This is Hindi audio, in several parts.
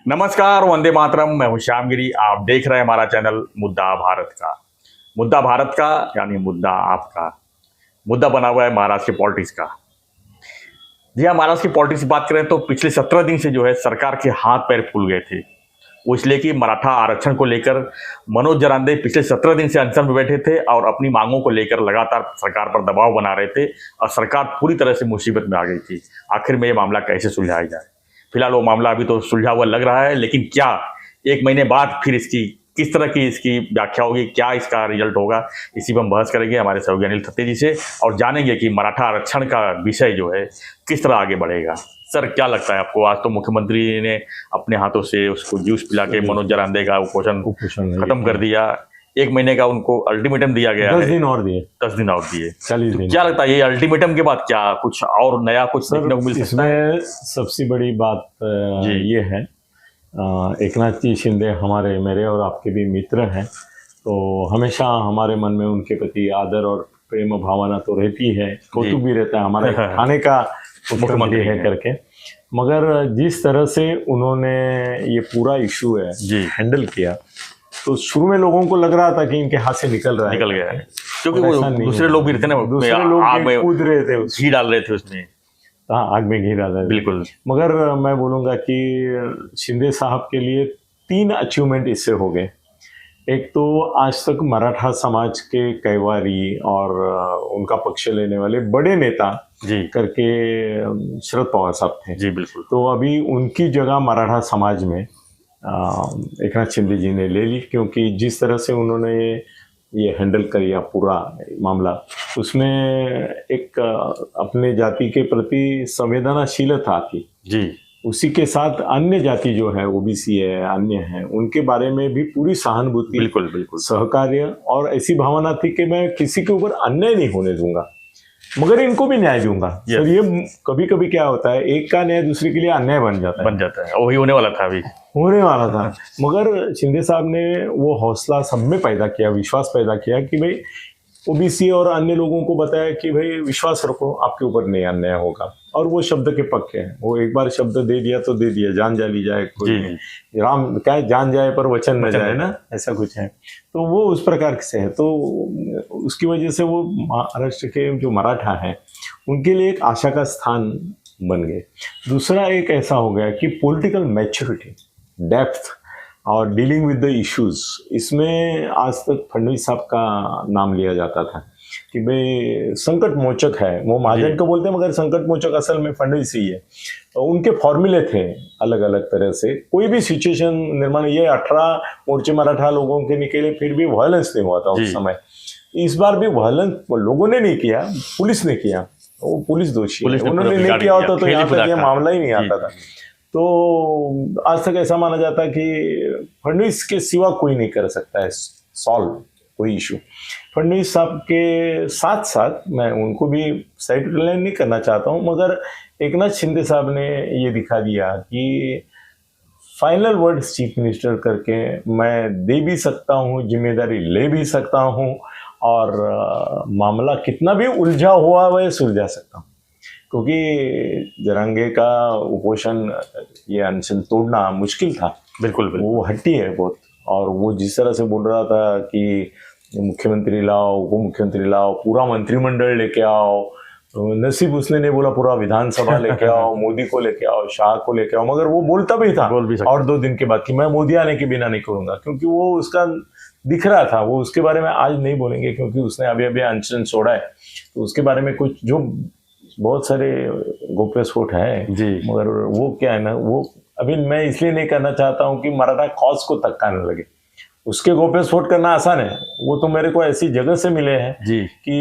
नमस्कार, वंदे मातरम। मैं हूं श्यामगिरी। आप देख रहे हैं हमारा चैनल मुद्दा भारत का। मुद्दा भारत का यानी मुद्दा आपका। मुद्दा बना हुआ है महाराष्ट्र की पॉलिटिक्स का। जी हाँ, महाराष्ट्र की पॉलिटिक्स की बात करें तो पिछले 17 दिन से जो है सरकार के हाथ पैर फूल गए थे। वो इसलिए कि मराठा आरक्षण को लेकर मनोज जरांदे पिछले 17 दिन से अनशन में बैठे थे और अपनी मांगों को लेकर लगातार सरकार पर दबाव बना रहे थे और सरकार पूरी तरह से मुसीबत में आ गई थी। आखिर में ये मामला कैसे सुलझाया जाए? फिलहाल वो मामला अभी तो सुलझा हुआ लग रहा है, लेकिन क्या 1 महीने बाद फिर इसकी किस तरह की इसकी व्याख्या होगी, क्या इसका रिजल्ट होगा, इसी पर हम बहस करेंगे हमारे सहयोगी अनिल थत्ते जी से और जानेंगे कि मराठा आरक्षण का विषय जो है किस तरह आगे बढ़ेगा। सर, क्या लगता है आपको? आज तो मुख्यमंत्री ने अपने हाथों से उसको जूस पिला के मनोज जरांदे का कुपोषण खत्म कर दिया। 1 महीने का उनको अल्टीमेटम दिया गया है। 10 दिन और दिए। 10 दिन और दिए। 40 दिन। क्या लगता है ये अल्टीमेटम के बाद क्या कुछ और नया कुछ देखने को मिल सकता है? इसमें सबसे बड़ी बात ये है, एकनाथ जी शिंदे हमारे मेरे और आपके भी मित्र हैं, तो हमेशा हमारे मन में उनके प्रति आदर और प्रेम भावना तो रहती है, कौतुक भी रहता है हमारे थाने का मुख्यमंत्री है करके। मगर जिस तरह से उन्होंने ये पूरा इशू है हैंडल किया, तो शुरू में लोगों को लग रहा था कि इनके हाथ से निकल गया है, क्योंकि वो दूसरे लोग भी रहते ना, दूसरे लोग कूद रहे थे, घी डाल रहे थे उसमें। हाँ, आग में घी डाल रहे थे, बिल्कुल। मगर मैं बोलूँगा कि शिंदे साहब के लिए 3 अचीवमेंट इससे हो गए। एक तो आज तक मराठा समाज के कैवारी और उनका पक्ष लेने वाले बड़े नेता करके शरद पवार साहब थे। जी बिल्कुल। तो अभी उनकी जगह मराठा समाज में एकनाथ शिंदे जी ने ले ली, क्योंकि जिस तरह से उन्होंने ये हैंडल किया पूरा मामला, उसमें एक अपने जाति के प्रति संवेदनशीलता थी जी। उसी के साथ अन्य जाति जो है, ओबीसी है, अन्य है, उनके बारे में भी पूरी सहानुभूति, बिल्कुल बिल्कुल, सहकार्य और ऐसी भावना थी कि मैं किसी के ऊपर अन्याय नहीं होने दूंगा, मगर इनको भी न्याय दूंगा। सर, ये कभी कभी क्या होता है, एक का न्याय दूसरे के लिए अन्याय बन जाता है। वही होने वाला था, अभी होने वाला था। मगर शिंदे साहब ने वो हौसला सब में पैदा किया, विश्वास पैदा किया कि भाई ओबीसी और अन्य लोगों को बताया कि भाई विश्वास रखो, आपके ऊपर नहीं अन्याय होगा। और वो शब्द के पक्के हैं, वो एक बार शब्द दे दिया तो दे दिया, जान जा ली जाए कोई, राम क्या जान जाए पर वचन न जाए ना, ऐसा कुछ है। तो वो उस प्रकार से है, तो उसकी वजह से वो महाराष्ट्र के जो मराठा हैं उनके लिए एक आशा का स्थान बन गए। दूसरा एक ऐसा हो गया कि पॉलिटिकल मैच्योरिटी, डेप्थ और डीलिंग विद द इश्यूज, इसमें आज तक फडणवीस साहब का नाम लिया जाता था कि भाई संकट मोचक है, वो महाजन को बोलते हैं मगर संकट मोचक असल में फडणवीस ही है। तो उनके फॉर्मूले थे अलग अलग तरह से, कोई भी सिचुएशन निर्माण, ये 18 मोर्चे मराठा लोगों के निकले, फिर भी वायलेंस नहीं हुआ था उस समय। इस बार भी वायलेंस लोगों ने नहीं किया, पुलिस ने किया, वो पुलिस दोषी है, उन्होंने नहीं किया होता तो यहाँ तक ये मामला ही नहीं आता था। तो आज तक ऐसा माना जाता है कि फडणवीस के सिवा कोई नहीं कर सकता है सॉल्व कोई इशू। फडणवीस साहब के साथ साथ मैं उनको भी साइड लाइन नहीं करना चाहता हूँ, मगर एकनाथ शिंदे साहब ने ये दिखा दिया कि फाइनल वर्ड चीफ मिनिस्टर करके मैं दे भी सकता हूँ, जिम्मेदारी ले भी सकता हूँ, और मामला कितना भी उलझा हुआ वह सुलझा सकता हूँ। क्योंकि जरांगे का उपोषण, ये अनशन तोड़ना मुश्किल था। बिल्कुल बिल्कुल, वो हट्टी है बहुत, और वो जिस तरह से बोल रहा था कि मुख्यमंत्री लाओ, उप मुख्यमंत्री लाओ, पूरा मंत्रिमंडल लेके आओ, नसीब उसने नहीं बोला पूरा विधानसभा लेके आओ, मोदी को लेके आओ, शाह को लेके आओ, मगर वो बोलता भी था और 2 दिन के बाद कि मैं मोदी आने के बिना नहीं करूंगा, क्योंकि वो उसका दिख रहा था। वो उसके बारे में आज नहीं बोलेंगे क्योंकि उसने अभी अभी अनशन छोड़ा है, तो उसके बारे में कुछ जो बहुत सारे गोप्यस्फोट है जी, मगर वो क्या है ना, वो अभी मैं इसलिए नहीं करना चाहता हूँ कि मराठा कॉज को धक्का न लगे। उसके गोप्यस्फोट करना आसान है, वो तो मेरे को ऐसी जगह से मिले हैं जी कि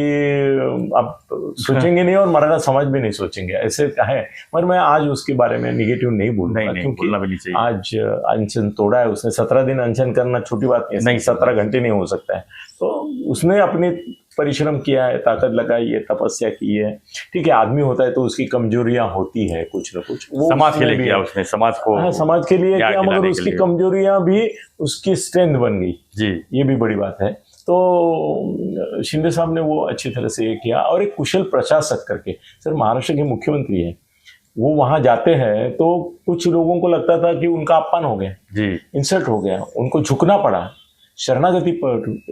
अब सोचेंगे नहीं और मराठा समाज भी नहीं सोचेंगे, ऐसे है। मगर मैं आज उसके बारे में निगेटिव नहीं बोलूंगा, क्योंकि आज अनशन तोड़ा है उसने। 17 दिन अनशन करना छोटी बात नहीं, 17 घंटे नहीं हो सकता है। तो उसने अपनी परिश्रम किया है, ताकत लगाई है, तपस्या की है। ठीक है, आदमी होता है तो उसकी कमजोरियां होती है कुछ न कुछ, वो समाज के लिए किया उसने, समाज को, हाँ, समाज के लिए किया, मगर उसकी कमजोरियां भी उसकी स्ट्रेंथ बन गई जी, ये भी बड़ी बात है। तो शिंदे साहब ने वो अच्छी तरह से किया, और एक कुशल प्रशासक करके, सर महाराष्ट्र के मुख्यमंत्री है, वो वहां जाते हैं तो कुछ लोगों को लगता था कि उनका अपमान हो गया, जी इंसल्ट हो गया, उनको झुकना पड़ा, शरणागति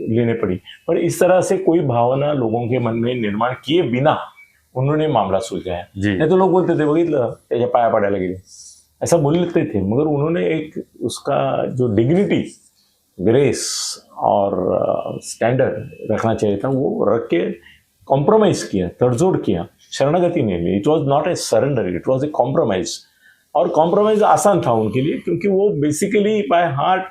लेने पड़ी। पर इस तरह से कोई भावना लोगों के मन में निर्माण किए बिना उन्होंने मामला सुलझाया। जी नहीं तो लोग बोलते थे बघितलं त्याच्या पाया पडायला गेले, ऐसा बोल लेते थे। मगर उन्होंने एक उसका जो डिग्निटी, ग्रेस और स्टैंडर्ड रखना चाहिए था, वो रख के कॉम्प्रोमाइज किया, तड़जोड़ किया, शरणागति नहीं ली। It was not a surrender, it was a compromise. और कॉम्प्रोमाइज आसान था उनके लिए, क्योंकि वो बेसिकली बाय हार्ट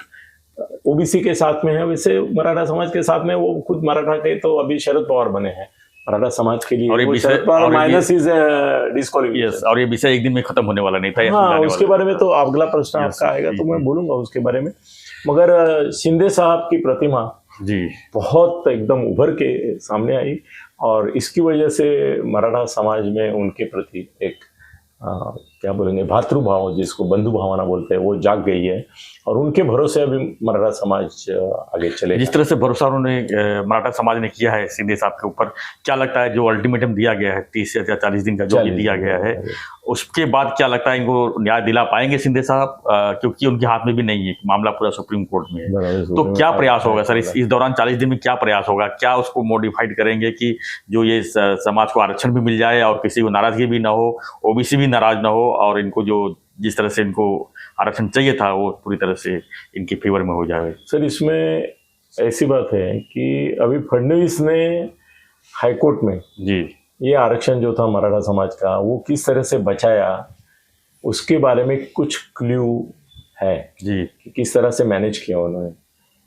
ओबीसी के साथ में है। वैसे मराठा समाज के साथ में वो खुद मराठा थे, तो अभी शरद पवार बने हैं मराठा समाज के लिए। और ये वो विषय- शरद पवार और ये- माइनस इज यस, डिस्क्वालिफिकेशन। और ये विषय एक दिन में खत्म होने वाला नहीं था, ये हाँ, सुलझाने उसके वाला बारे में तो अगला प्रश्न Yes, आपका आएगा, तो जी, मैं जी। बोलूंगा उसके बारे में। मगर शिंदे साहब की प्रतिमा था। जी बहुत एकदम उभर के सामने आई, और इसकी वजह से मराठा समाज में उनके प्रति एक क्या बोलेंगे, भातृभाव, जिसको बंधु भावना बोलते हैं, वो जाग गई है। और उनके भरोसे अभी मराठा समाज आगे चले। जिस तरह से भरोसा उन्होंने मराठा समाज ने किया है शिंदे साहब के ऊपर, क्या लगता है जो अल्टीमेटम दिया गया है 30 या 40 दिन का जो भी दिया गया है, उसके बाद क्या लगता है इनको न्याय दिला पाएंगे शिंदे साहब? क्योंकि उनके हाथ में भी नहीं है, मामला पूरा सुप्रीम कोर्ट में है। तो क्या प्रयास होगा सर इस दौरान 40 दिन में? क्या प्रयास होगा? क्या उसको मॉडिफाइड करेंगे कि जो ये समाज को आरक्षण भी मिल जाए और किसी को नाराजगी भी ना हो, ओबीसी भी नाराज ना हो, और इनको जो जिस तरह से इनको आरक्षण चाहिए था वो पूरी तरह से इनके फेवर में हो जाए? सर, इसमें ऐसी बात है कि अभी फडणवीस ने हाईकोर्ट में जी ये आरक्षण जो था मराठा समाज का, वो किस तरह से बचाया, उसके बारे में कुछ क्ल्यू है जी कि किस तरह से मैनेज किया उन्होंने।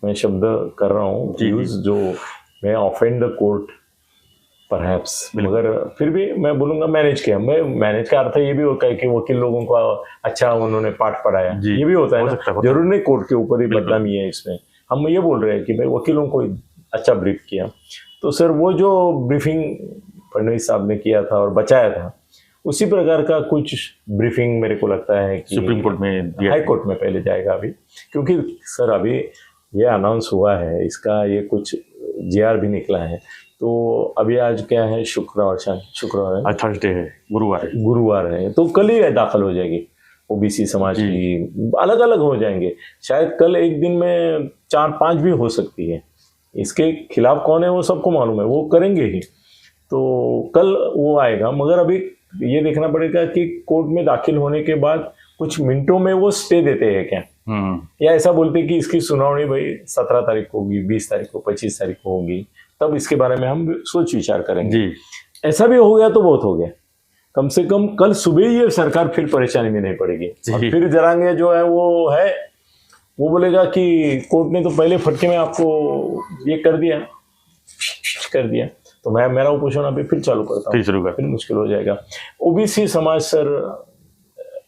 मैं शब्द कर रहा हूँ जी, यूज, जो मैं ऑफेंड द कोर्ट परहैप्स, मगर फिर भी मैं बोलूँगा मैनेज किया। मैं मैनेज का अर्थ ये भी होता है कि वकील लोगों को अच्छा उन्होंने पाठ पढ़ाया, जी, ये भी होता है हो ना। सकता है। जरूर नहीं कोर्ट के ऊपर ही बिल्कुल। बदनामी है इसमें। हम ये बोल रहे हैं कि भाई वकीलों को अच्छा ब्रीफ किया। तो सर, वो जो ब्रीफिंग फडणवीस साहब ने किया था और बचाया था, उसी प्रकार का कुछ ब्रीफिंग मेरे को लगता है कि सुप्रीम कोर्ट में दिया। हाई कोर्ट में पहले जाएगा अभी। क्योंकि सर अभी ये अनाउंस हुआ है, इसका ये कुछ जीआर भी निकला है। तो अभी आज क्या है, शुक्रवार है, आज थर्सडे है, गुरुवार है, तो कल ही दाखिल हो जाएगी ओबीसी समाज जी। की। अलग अलग हो जाएंगे, शायद कल एक दिन में 4-5 भी हो सकती है। इसके खिलाफ कौन है वो सबको मालूम है, वो करेंगे ही। तो कल वो आएगा, मगर अभी ये देखना पड़ेगा कि कोर्ट में दाखिल होने के बाद कुछ मिनटों में वो स्टे देते हैं क्या, या ऐसा बोलते हैं कि इसकी सुनावनी भाई 17 तारीख को होगी, 20 तारीख को, 25 तारीख को होगी, तब इसके बारे में हम सोच विचार करेंगे। जी ऐसा भी हो गया तो बहुत हो गया। कम से कम कल सुबह ही ये सरकार फिर परेशानी में नहीं पड़ेगी। और फिर जरांगे जो है वो बोलेगा कि कोर्ट ने तो पहले फटके में आपको ये कर दिया, तो मैं मेरा उपोषण अभी फिर चालू करता हूँ, फिर मुश्किल हो जाएगा। ओबीसी समाज सर,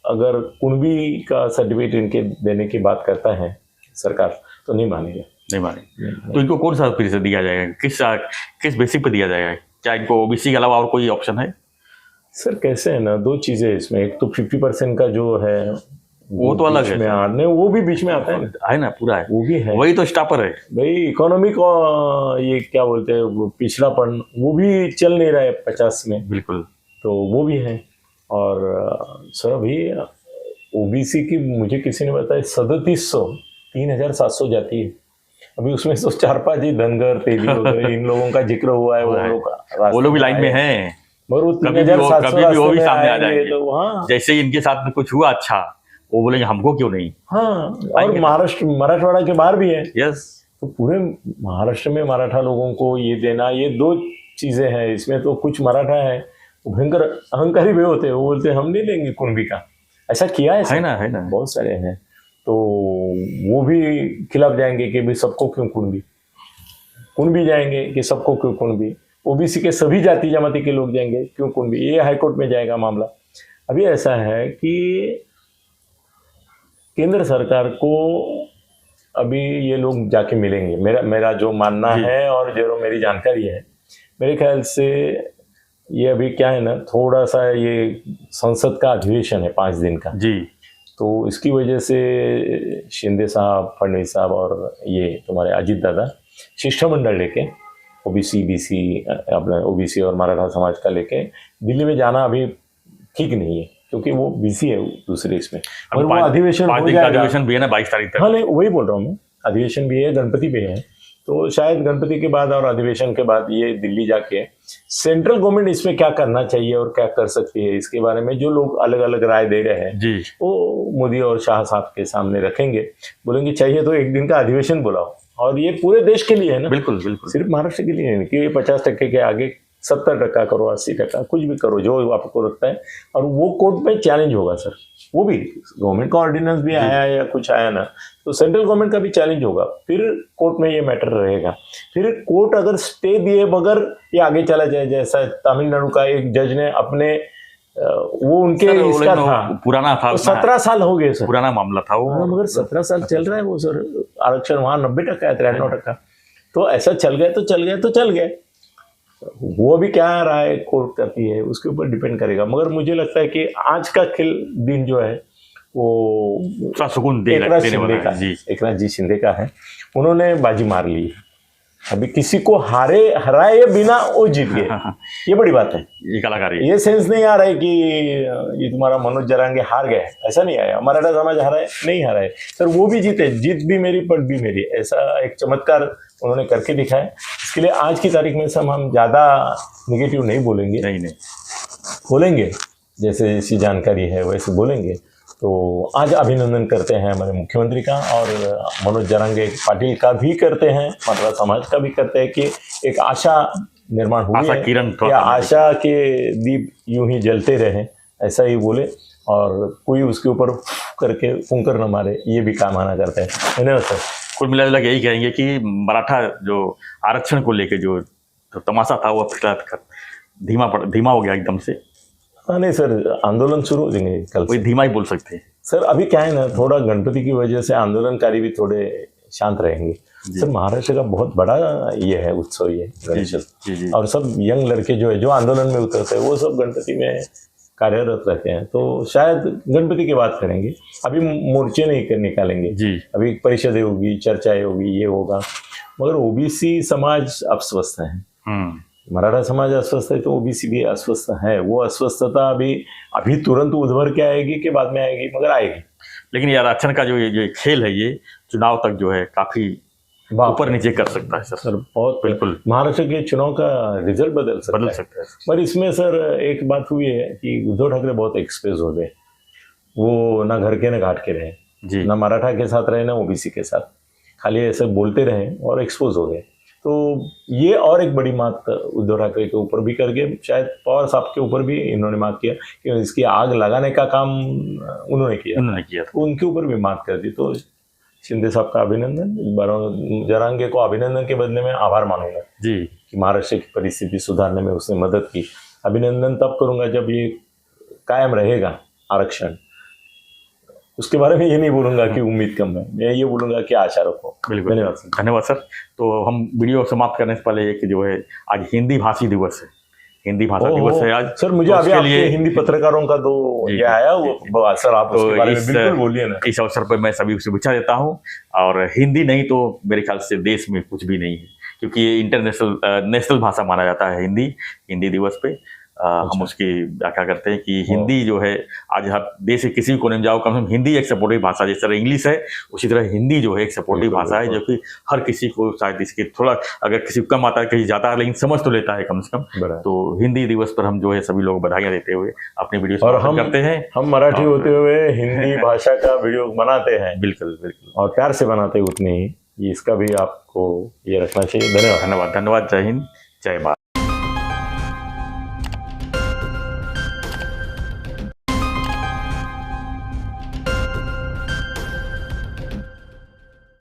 अगर कुणबी का सर्टिफिकेट इनके देने की बात करता है सरकार, तो नहीं मानेगा। तो इनको कौन सा फिर से दिया जाएगा? किस बेसिक पे दिया जाएगा? क्या इनको ओबीसी के अलावा और कोई ऑप्शन है? सर कैसे है ना, दो चीजें इसमें। एक तो 50% का जो है वो तो अलग है, नहीं, वो भी बीच में आता है ना, पूरा है, वो भी है। वही तो स्टापर है भाई, इकोनॉमिक और ये क्या बोलते हैं, वो पिछड़ापन, वो भी चल नहीं रहा है 50 में, बिल्कुल, तो वो भी है। और सर अभी ओबीसी की मुझे किसी ने बताया 3700 जाती है। अभी उसमें तो 4-5 ही धनगर, तेली वगैरह इन लोगों का जिक्र हुआ है। वो लोग भी लाइन में हैं, मगर वो कभी भी वो भी सामने आ जाएंगे। तो हाँ, जैसे इनके साथ में कुछ हुआ अच्छा, वो बोलेंगे हमको क्यों नहीं। हाँ, और महाराष्ट्र, मराठवाड़ा के बाहर भी है। यस, तो पूरे महाराष्ट्र में मराठा लोगों को ये देना, ये दो चीजें हैं इसमें। तो कुछ मराठा है भयंकर अहंकारी भी होते हैं, वो बोलते हैं हम नहीं लेंगे कुणबी का। ऐसा किया है ना, बहुत सारे हैं। तो वो भी खिलाफ जाएंगे कि भाई सबको क्यों कुणबी जाएंगे कि सबको क्यों कुणबी। ओबीसी के सभी जाति जमाती के लोग जाएंगे क्यों कुणबी, ये हाईकोर्ट में जाएगा मामला। अभी ऐसा है कि केंद्र सरकार को अभी ये लोग जाके मिलेंगे, मेरा जो मानना है और जो मेरी जानकारी है, मेरे ख्याल से ये अभी क्या है ना, थोड़ा सा ये संसद का अधिवेशन है 5 दिन का जी, तो इसकी वजह से शिंदे साहब, फडणवीस साहब और ये तुम्हारे अजीत दादा शिष्टमंडल लेके ओबीसी और मराठा समाज का लेके दिल्ली में जाना अभी ठीक नहीं है। क्योंकि वो बिजी है दूसरे इसमें। अभी और वो अधिवेशन पाँच हो दिन का जाएगा। अधिवेशन भी है ना 22 तारीख तक। हाँ नहीं, वही बोल रहा हूँ मैं, अधिवेशन भी है, गणपति भी है, तो शायद गणपति के बाद और अधिवेशन के बाद ये दिल्ली जाके सेंट्रल गवर्नमेंट इसमें क्या करना चाहिए और क्या कर सकती है, इसके बारे में जो लोग अलग अलग राय दे रहे हैं जी, वो मोदी और शाह साहब के सामने रखेंगे। बोलेंगे चाहिए तो एक दिन का अधिवेशन बुलाओ, और ये पूरे देश के लिए है ना, बिल्कुल बिल्कुल। सिर्फ महाराष्ट्र के लिए नहीं कि ये 50% के आगे 70% करो, 80%, कुछ भी करो जो आपको लगता है। और वो कोर्ट में चैलेंज होगा सर, वो भी गवर्नमेंट का ऑर्डिनेंस भी आया या कुछ आया ना, तो सेंट्रल गवर्नमेंट का भी चैलेंज होगा, फिर कोर्ट में ये मैटर रहेगा। फिर कोर्ट अगर स्टे दिए बगैर ये आगे चला जाए, जैसा तमिलनाडु का एक जज ने अपने वो उनके सर, इसका था, पुराना था, तो 17 साल हो गए सर, पुराना मामला था वो। हाँ, मगर 17 साल चल रहा है वो सर, आरक्षण वहाँ 90% है, 93%। तो ऐसा चल गया तो चल गया तो चल गया, वो अभी क्या राय कोर्ट करती है उसके ऊपर डिपेंड करेगा। मगर मुझे लगता है कि आज का दिन जो है वो थोड़ा सुकून देने वाला है। जी, एकनाथ जी शिंदे का है, उन्होंने बाजी मार ली, अभी किसी को हराए बिना वो जीत गए, ये बड़ी बात है। ये कलाकारी है। ये सेंस नहीं आ रहा है कि ये तुम्हारा मनोज जरांगे हार गए, ऐसा नहीं आया। मराठा समाज हारा है, नहीं हारा है सर, वो भी जीते, जीत भी मेरी पट भी मेरी, ऐसा एक चमत्कार उन्होंने करके दिखाया। इसके लिए आज की तारीख में सब हम ज़्यादा निगेटिव नहीं बोलेंगे, नहीं बोलेंगे जैसे जैसी जानकारी है वैसे बोलेंगे। तो आज अभिनंदन करते हैं हमारे मुख्यमंत्री का, और मनोज जरांगे पाटिल का भी करते हैं, मराठा समाज का भी करते हैं कि एक आशा निर्माण हुई आशा है, किरण या आशा के दीप यूं ही जलते रहे, ऐसा ही बोले, और कोई उसके ऊपर करके फुंकर न मारे, ये भी कामना करते हैं। धन्यवाद सर। कुल मिला यही कहेंगे कि मराठा जो आरक्षण को लेके जो तमाशा था वो पिछला धीमा हो गया एकदम से। हाँ नहीं सर, आंदोलन शुरू हो जाएंगे कल कोई से। धीमा ही बोल सकते हैं सर अभी क्या है ना, थोड़ा गणपति की वजह से आंदोलनकारी भी थोड़े शांत रहेंगे सर। महाराष्ट्र का बहुत बड़ा ये है उत्सव, ये गणेश उत्सव, और सब यंग लड़के जो आंदोलन में उतरते हैं वो सब गणपति में कार्यरत रहते हैं, तो शायद गणपति की बात करेंगे। अभी मोर्चे नहीं निकालेंगे जी, अभी परिषदें होगी, चर्चाएं होगी, ये होगा। मगर ओबीसी समाज अस्वस्थ है, मराठा समाज अस्वस्थ है तो ओबीसी भी अस्वस्थ है। वो अस्वस्थता अभी तुरंत उभर के आएगी कि बाद में आएगी, मगर आएगी। लेकिन ये आरक्षण का जो ये खेल है, ये चुनाव तक जो है काफी ऊपर नीचे कर सकता है सर। बहुत बिल्कुल महाराष्ट्र के चुनाव का रिजल्ट बदल सकता है। पर इसमें सर एक बात हुई है कि उद्धव ठाकरे बहुत एक्सप्रेस हो गए, वो ना घर के ना घाट के रहे जी, ना मराठा के साथ रहे ना ओबीसी के साथ, खाली ऐसे बोलते रहे और एक्सपोज हो गए। तो ये और एक बड़ी बात उद्धव ठाकरे के ऊपर भी करके, शायद पवार साहब के ऊपर भी इन्होंने बात किया कि इसकी आग लगाने का काम उन्होंने किया तो उनके ऊपर भी बात कर दी। तो शिंदे साहब का अभिनंदन, जरांगे को अभिनंदन के बदले में आभार मानूंगा जी कि महाराष्ट्र की परिस्थिति सुधारने में उसने मदद की। अभिनंदन तब करूंगा जब ये कायम रहेगा आरक्षण, उसके बारे में ये नहीं बोलूंगा कि उम्मीद कम है, मैं ये बोलूंगा कि आशा रखो। बिल्कुल, धन्यवाद सर। तो हम वीडियो समाप्त करने से पहले एक जो है आज हिंदी भाषी दिवस है, हिंदी भाषा दिवस है आज सर। मुझे तो अभी आपके हिंदी पत्रकारों का तो ये आया वो सर, आप तो उसके बारे में बिल्कुल बोलिए ना। इस अवसर पर मैं सभी को शुभेच्छा देता हूँ, और हिंदी नहीं तो मेरे ख्याल से देश में कुछ भी नहीं है, क्योंकि ये नेशनल भाषा माना जाता है हिंदी दिवस पे। हम उसकी व्याख्या करते हैं कि हिंदी जो है आज हर देश के किसी भी कोने में जाओ, कम से कम हिंदी एक सपोर्टिव भाषा, जिस तरह इंग्लिश है उसी तरह हिंदी जो है एक सपोर्टिव भाषा है, जो कि हर किसी को शायद इसके थोड़ा अगर किसी को कम आता है कहीं जाता है लेकिन समझ तो लेता है कम से कम। तो हिंदी दिवस पर हम जो है सभी लोग बधाइयाँ देते हुए अपनी वीडियो समाप्त करते हैं। हम मराठी होते हुए हिंदी भाषा का वीडियो बनाते हैं, बिल्कुल बिल्कुल, और प्यार से बनाते हैं उतने ही, इसका भी आपको ये रखना चाहिए। धन्यवाद। जय हिंद, जय भारत।